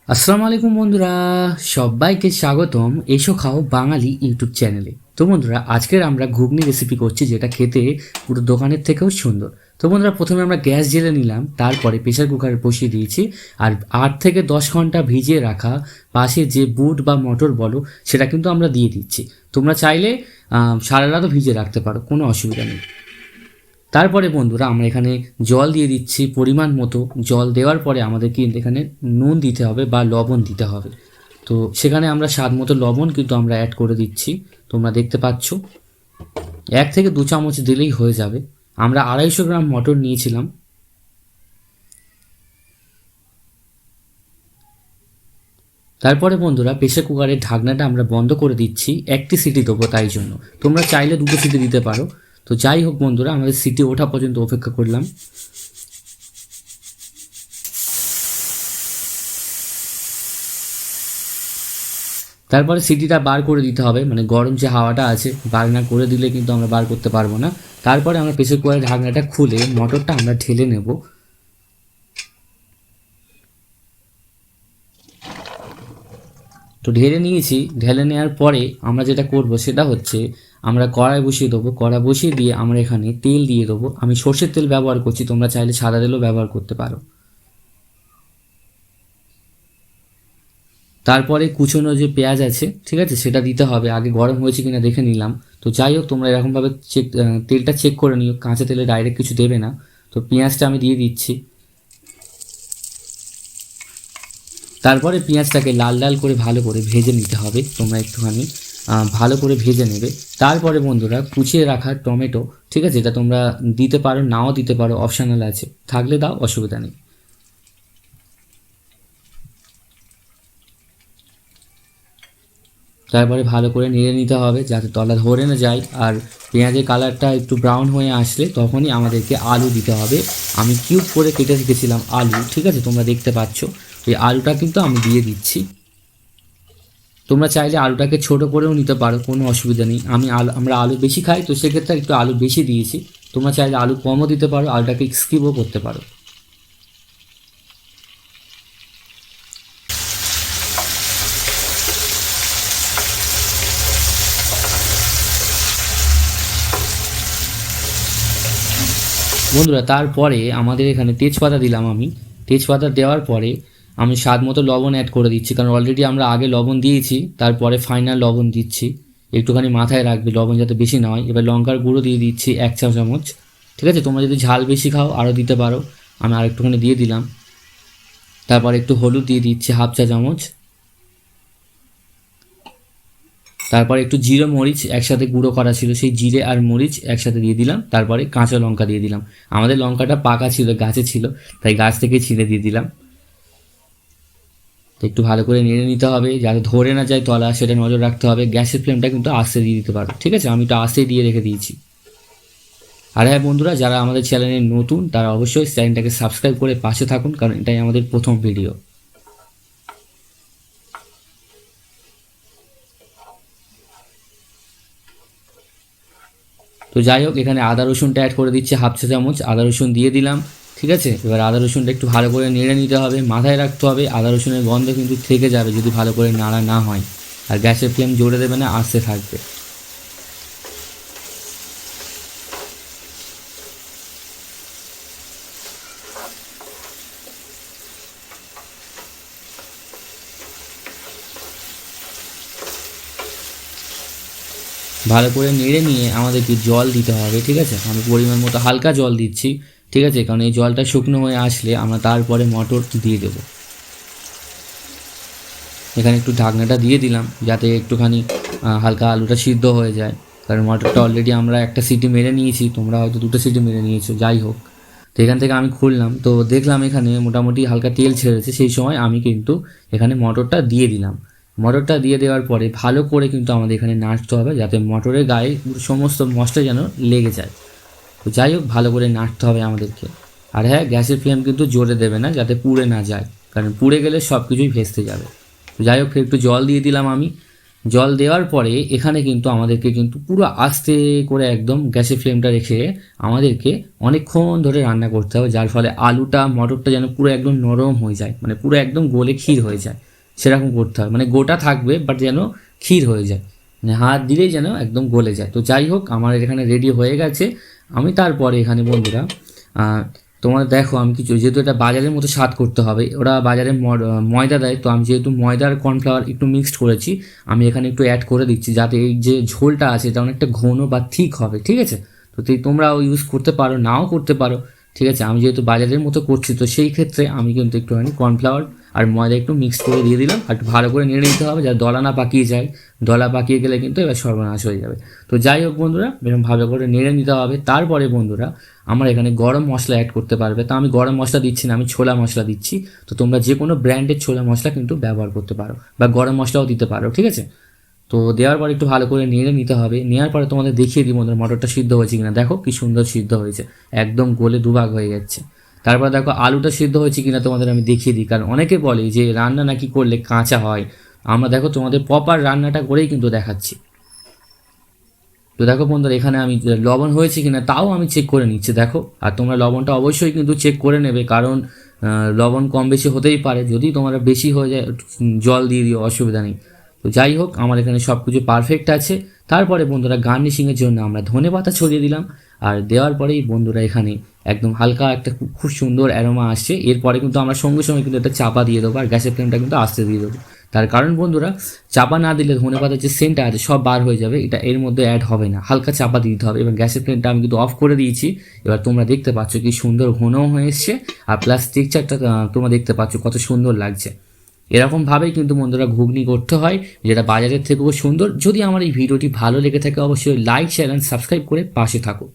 আসসালামু আলাইকুম বন্ধুরা, সবাইকে স্বাগতম এসো খাও বাঙালি ইউটিউব চ্যানেলে। তো বন্ধুরা, আজকের আমরা ঘুগনি রেসিপি করছি, যেটা খেতে পুরো দোকানের থেকেও সুন্দর। তো বন্ধুরা, প্রথমে আমরা গ্যাস জেলে নিলাম, তারপরে প্রেশার কুকারে বসিয়ে দিয়েছি। আর 8 থেকে 10 ঘন্টা ভিজিয়ে রাখা পাশে যে বুট বা মটর বলো, সেটা কিন্তু আমরা দিয়ে দিচ্ছি। তোমরা চাইলে সারা রাতও ভিজিয়ে রাখতে পারো, কোনো অসুবিধা নেই। তারপরে বন্ধুরা, আমরা এখানে জল দিয়ে দিচ্ছি পরিমাণ মতো। জল দেওয়ার পরে আমাদের কিন্তু এখানে নুন দিতে হবে বা লবণ দিতে হবে। তো সেখানে আমরা স্বাদ মতো লবণ কিন্তু আমরা অ্যাড করে দিচ্ছি, তোমরা দেখতে পাচ্ছ। 1 থেকে 2 চামচ দিলেই হয়ে যাবে। আমরা 250 গ্রাম মটর নিয়েছিলাম। তারপরে বন্ধুরা, প্রেসার কুকারের ঢাকনাটা আমরা বন্ধ করে দিচ্ছি, একটি সিটি দেবো তাই জন্য। তোমরা চাইলে 2টো সিটি দিতে পারো। তো যাই হোক বন্ধুরা, আমাদের সিটি ওঠা পর্যন্ত অপেক্ষা করলাম। তারপরে সিটিটা বার করে দিতে হবে, মানে গরম যে হাওয়াটা আছে বার না করে দিলে কিন্তু আমরা বার করতে পারবো না। তারপরে আমরা প্রেসার কুকারের ঢাকনাটা খুলে মটরটা আমরা ঢেলে নেব। তো ঢেলে নিয়েছি। ঢেলে নেওয়ার পরে আমরা যেটা করব সেটা হচ্ছে, আমরা কড়াই বসিয়ে দেবো। কড়া বসিয়ে দিয়ে আমরা এখানে তেল দিয়ে দেবো। আমি সর্ষের তেল ব্যবহার করছি, তোমরা চাইলে সাদা তেলও ব্যবহার করতে পারো। তারপরে কুচনো যে পেঁয়াজ আছে, ঠিক আছে, সেটা দিতে হবে। আগে গরম হয়েছে কিনা দেখে নিলাম। তো যাই হোক, তোমরা এরকমভাবে তেলটা চেক করে নিও, কাঁচা তেলে ডাইরেক্ট কিছু দেবে না। তো পেঁয়াজটা আমি দিয়ে দিচ্ছি। তারপরে পেঁয়াজটাকে লাল লাল করে ভালো করে ভেজে নিতে হবে, তোমরা একটুখানি ভালো করে ভেজে নেবে। তারপরে বন্ধুরা, কুচিয়ে রাখা টমেটো, ঠিক আছে, এটা তোমরা দিতে পারো, নাও দিতে পারো, অপশনাল আছে, থাকলে দাও, অসুবিধা নেই। তারপরে ভালো করে নেড়ে নিতে হবে যাতে তলা ধরে না যায়। আর পেঁয়াজের কালারটা একটু ব্রাউন হয়ে আসলে তখনই আমাদেরকে আলু দিতে হবে। আমি কিউব করে কেটে রেখেছিলাম আলু, ঠিক আছে, তোমরা দেখতে পাচ্ছ। এই আলুটা কিন্তু আমি দিয়ে দিচ্ছি। তোমরা চাইলে আলুটাকে ছোট করেও নিতে পারো, কোনো অসুবিধা নেই। আমরা আলু বেশি খাই, তো সেক্ষেত্রে একটু আলু বেশি দিয়েছি। তোমরা চাইলে আলু কমও দিতে পারো, আলুটাকে স্কিপও করতে পারো। বন্ধুরা, তারপরে আমাদের এখানে তেজপাতা দিলাম আমি। তেজপাতা দেওয়ার পরে আমি স্বাদ মতো লবণ অ্যাড করে দিচ্ছি, কারণ অলরেডি আমরা আগে লবণ দিয়েছি, তারপরে ফাইনাল লবণ দিচ্ছি। একটুখানি মাথায় রাখবে লবণ যাতে বেশি না হয়। এবার লঙ্কার গুঁড়ো দিয়ে দিচ্ছি 1 চা চামচ, ঠিক আছে। তোমরা যদি ঝাল বেশি খাও আরও দিতে পারো, আমি আর একটুখানি দিয়ে দিলাম। তারপর একটু হলুদ দিয়ে দিচ্ছি 1/2 চা চামচ। তারপর একটু জিরে মরিচ একসাথে গুঁড়ো করা ছিল, সেই জিরে আর মরিচ একসাথে দিয়ে দিলাম। তারপরে কাঁচা লঙ্কা দিয়ে দিলাম। আমাদের লঙ্কাটা পাকা ছিল, গাছে ছিল, তাই গাছ থেকে ছিঁড়ে দিয়ে দিলাম। তো একটু ভালো করে নেড়ে নিতে হবে যাতে ধরে না যায় তলা, সেটা নজর রাখতে হবে। গ্যাসের ফ্লেমটা কিন্তু আস্তে দিয়ে দিতে পারো, ঠিক আছে, আমি তো আস্তে দিয়ে রেখে দিয়েছি। আর হ্যাঁ বন্ধুরা, যারা আমাদের চ্যানেলে নতুন তারা অবশ্যই চ্যানেলটাকে সাবস্ক্রাইব করে পাশে থাকুন, কারণ এটাই আমাদের প্রথম ভিডিও। তো যাই হোক, এখানে আদা রসুনটা অ্যাড করে দিচ্ছি 1/2 চা চামচ। আদা রসুন দিয়ে দিলাম, ঠিক আছে। এবার আদা রসুনটা একটু ভালো করে নেড়ে নিতে হবে। মাথায় রাখতে হবে আদা রসুনের গন্ধ কিন্তু থেকে যাবে যদি ভালো করে নাড়া না হয়। আর গ্যাসের ফ্লেম জোরে দেবে না, আস্তে থাকবে। ভালো করে নেড়ে নিয়ে আমাদেরকে জল দিতে হবে, ঠিক আছে। আমি পরিমাণ মতো হালকা জল দিচ্ছি, ঠিক আছে, কারণ এই জলটা শুকনো হয়ে আসলে আমরা তারপরে মটর দিয়ে দেবো। এখানে একটু ঢাকনাটা দিয়ে দিলাম যাতে একটুখানি হালকা আলুটা সিদ্ধ হয়ে যায়, কারণ মটরটা অলরেডি আমরা একটা সিটি মেরে নিয়েছি, তোমরা হয়তো 2টো সিটি মেরে নিয়েছো। যাই হোক, তো এখান থেকে আমি খুললাম, তো দেখলাম এখানে মোটামুটি হালকা তেল ছেড়েছে। সেই সময় আমি কিন্তু এখানে মটরটা দিয়ে দিলাম। মটরটা দিয়ে দেওয়ার পরে ভালো করে কিন্তু আমাদের এখানে নাড়তে হবে যাতে মটরের গায়ে সমস্ত মশলা যেন লেগে যায়। তো যাই হোক, ভালো করে নাড়তে হবে আমাদেরকে। আর হ্যাঁ, গ্যাসের ফ্লেম কিন্তু জোরে দেবে না যাতে পুড়ে না যায়, কারণ পুড়ে গেলে সব কিছুই ভেস্তে যাবে। তো যাই হোক, একটু জল দিয়ে দিলাম আমি। জল দেওয়ার পরে এখানে কিন্তু আমাদেরকে কিন্তু পুরো আস্তে করে একদম গ্যাসের ফ্লেমটা রেখে আমাদেরকে অনেকক্ষণ ধরে রান্না করতে হবে, যার ফলে আলুটা মটরটা যেন পুরো একদম নরম হয়ে যায়, মানে পুরো একদম গলে ক্ষীর হয়ে যায়, সেরকম করতে হবে। মানে গোটা থাকবে বাট যেন ক্ষীর হয়ে যায়, মানে হাত দিলেই যেন একদম গলে যায়। তো যাই হোক, আমার এখানে রেডি হয়ে গেছে। আমি তারপরে এখানে বন্ধুরা তোমরা দেখো, আমি কিছু যেহেতু এটা বাজারের মতো স্বাদ করতে হবে, ওরা বাজারে ময়দা দেয়, তো আমি যেহেতু ময়দা আর কর্নফ্লাওয়ার একটু মিক্সড করেছি, আমি এখানে একটু অ্যাড করে দিচ্ছি যাতে এই যে ঝোলটা আছে এটা অনেকটা ঘন বা থিক হবে, ঠিক আছে। তো তোমরাও ইউজ করতে পারো, নাও করতে পারো, ঠিক আছে। আমি যেহেতু বাজারের মতো করছি, তো সেই ক্ষেত্রে আমি কিন্তু একটুখানি কর্নফ্লাওয়ার আর ময়দা একটু মিক্সড করে দিয়ে দিলাম, আর একটু ভালো করে নেড়ে নিতে হবে যাতে দলা না পাকিয়ে যায়। দলা পাকিয়ে গেলে কিন্তু এবার সর্বনাশ হয়ে যাবে। তো যাই হোক বন্ধুরা, এরকম ভালো করে নেড়ে নিতে হবে। তারপরে বন্ধুরা আমার এখানে গরম মশলা অ্যাড করতে পারবে, তো আমি গরম মশলা দিচ্ছি না, আমি ছোলা মশলা দিচ্ছি। তো তোমরা যে কোনো ব্র্যান্ডের ছোলা মশলা কিন্তু ব্যবহার করতে পারো, বা গরম মশলাও দিতে পারো, ঠিক আছে। তো দেওয়ার পর একটু ভালো করে নেড়ে নিতে হবে। নেওয়ার পরে তোমাদের দেখিয়ে দিই বন্ধুরা মটরটা সিদ্ধ হয়েছে কিনা। দেখো কি সুন্দর সিদ্ধ হয়েছে, একদম গলে দুভাগ হয়ে যাচ্ছে। তারপর দেখো আলুটা সিদ্ধ হয়েছে কিনা তোমাদের আমি দেখিয়ে দিই, কারণ অনেকে বলে যে রান্না নাকি করলে কাঁচা হয়। আমরা দেখো তোমাদের প্রপার রান্নাটা করেই কিন্তু দেখাচ্ছি। তো দেখো বন্ধুরা, এখানে আমি লবণ হয়েছে কিনা তাও আমি চেক করে নিচ্ছি, দেখো। আর তোমরা লবণটা অবশ্যই কিন্তু চেক করে নেবে, কারণ লবণ কম বেশি হতেই পারে, যদি তোমরা বেশি হয়ে যায় জল দিয়ে দিও, অসুবিধা নেই। তো যাই হোক, আমার এখানে সব কিছু পারফেক্ট আছে। তারপরে বন্ধুরা গার্নিশিংয়ের জন্য আমরা ধনেপাতা ছড়িয়ে দিলাম, আর দেওয়ার পরেই বন্ধুরা এখানে একদম হালকা একটা খুব সুন্দর অ্যারোমা আসছে। এরপরে কিন্তু আমরা সঙ্গে সঙ্গে কিন্তু একটা চাপা দিয়ে দেবো, আর গ্যাসের ফ্লেমটা কিন্তু আস্তে দিয়ে দেবো। তার কারণ বন্ধুরা, চাপা না দিলে ধনেপাতার যে সেন্টটা আছে সব বার হয়ে যাবে, এটা এর মধ্যে অ্যাড হবে না, হালকা চাপা দিতে হবে। এবার গ্যাসের ফ্লেমটা আমি কিন্তু অফ করে দিয়েছি। এবার তোমরা দেখতে পাচ্ছ কি সুন্দর ঘনও হয়ে এসছে, আর প্লাস টেক্সচারটা তোমরা দেখতে পাচ্ছ কত সুন্দর লাগছে। এরকমভাবেই কিন্তু বন্ধুরা ঘুগনি করতে হয়, যেটা বাজারের থেকেও সুন্দর। যদি আমার এই ভিডিওটি ভালো লেগে থাকে অবশ্যই লাইক, শেয়ার অ্যান্ড সাবস্ক্রাইব করে পাশে থাকো।